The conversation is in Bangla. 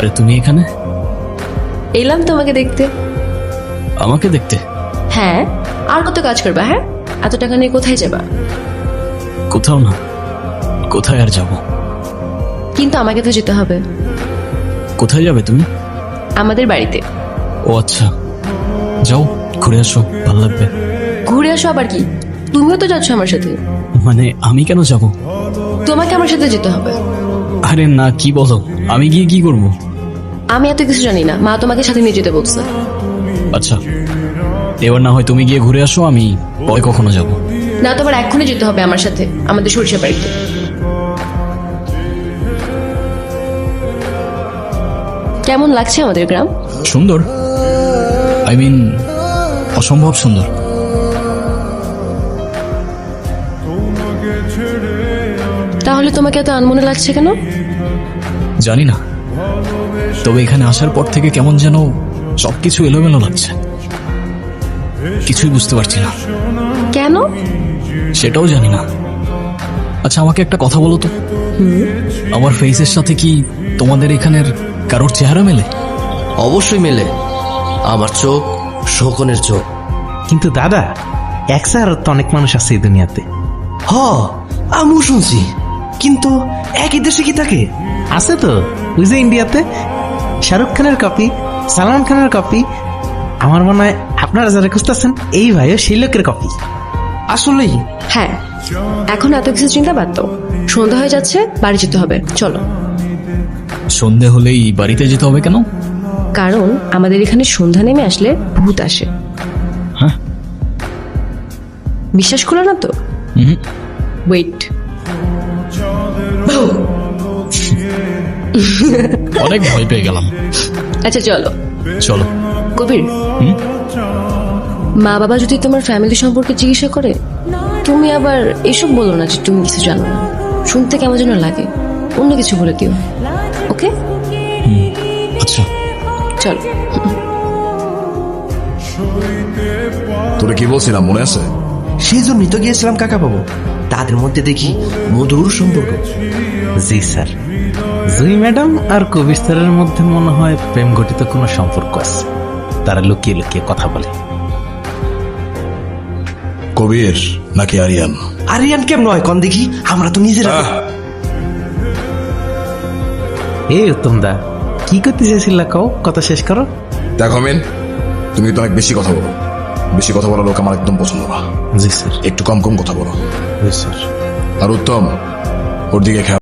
আরে তুমি এখানে? এলাম তোমাকে দেখতে। আমাকে দেখতে? হ্যাঁ, আর কত কাজ করবা? হ্যাঁ, এত টাকা নিয়ে কোথায় যাবা? কোথাও না। কোথায় আর যাব? কিন্তু আমাকে তো যেতে হবে। কোথায় যাবে তুমি? আমাদের বাড়িতে। ও আচ্ছা, যাও ঘুরে আসো, ভালো লাগবে। ঘুরে আসো আবার কি? তুমিও তো যাচ্ছ আমার সাথে। মানে আমি কেন যাব? তোমাকে আমার সাথে যেতে হবে। আরে না, কি বলো? আমি গিয়ে কি করব? আমি এত কিছু জানি না, মা তোমাকে সাথে নিয়ে যেতে বলছে। আচ্ছা, এবার না হয় তুমি গিয়ে ঘুরে আসো, আমি পরে কখনো যাব। না, তোমার এক্ষুনি যেতে হবে আমার সাথে আমাদের সরিষা বাড়িতে। কেমন লাগছে আমাদের গ্রাম? সুন্দর, আই মিন অসম্ভব সুন্দর। তাহলে তোমাকে এত আনমনে লাগছে কেন? জানি না, তবে এখানে আসার পর থেকে কেমন যেন সবকিছু এলোমেলো লাগছে, কিছুই বুঝতে পারছি না। কেন? সেটাও জানি না। আচ্ছা, আমাকে একটা কথা বলো তো, আমার ফেসের সাথে কি তোমাদের এখানের কারোর চেহারা মেলে? অবশ্যই মেলে। আমার চোখ শোকনের চোখ। কিন্তু দাদা, এক স্যার তো অনেক মানুষ আছে এই দুনিয়াতে। হ, আমিও শুনছি, কিন্তু একই দেশে কি থাকে? আছে তো, ওই যে ইন্ডিয়াতে শাহরুখ খানের কপি, সালমান খানের কপি। আমার মনে হয় আপনারা যারা খুঁজতেছেন এই ভাইও সেই লোকের কপি। আসলেই? হ্যাঁ, এখন এত কিছু চিন্তা বাদ দাও। সন্ধ্যা হয়ে যাচ্ছে, বাড়ি যেতে হবে, চলো। সন্ধে হলেই বাড়িতে যেতে হবে কেন? কারণ আমাদের এখানে সন্ধ্যা নেমে আসলে ভূত আসে। হ্যাঁ? বিশ্বাস করো না তো? হুম। ওয়েট। অনেক ভয় পেয়ে গেলাম। আচ্ছা চলো। চলো। কবির, মা বাবা যদি তোমার ফ্যামিলি সম্পর্কে জিজ্ঞাসা করে, তুমি আবার এসব বলো না যে তুমি কিছু জানো না। শুনতে কেমন যেন লাগে, অন্য কিছু বলে দিও। ওকে? আচ্ছা, চলো। তোরে কি বলছিলাম মনে আছে? সেই জন্যই তো গিয়েছিলাম কাকা বাবু। তাদের মধ্যে দেখি মধুর সম্পর্ক। জি স্যার, জুই ম্যাডাম আর কবির স্যারের মধ্যে মনে হয় প্রেম ঘটিত কোনো সম্পর্ক আছে। তারা লুকিয়ে লুকিয়ে কথা বলে। কবির নাকি আরিয়ান? আরিয়ান কেমন হয় কন দেখি, আমরা তো নিজেরা। এই উত্তম দা, কি করতে চাইছিল কও, কথা শেষ করো। দেখো মেন, তুমি তো অনেক বেশি কথা বলো। বেশি কথা বলা লোক আমার একদম পছন্দ না। জি স্যার। একটু কম কম কথা বলো। জি স্যার। আর উত্তম, ওর দিকে খেয়াল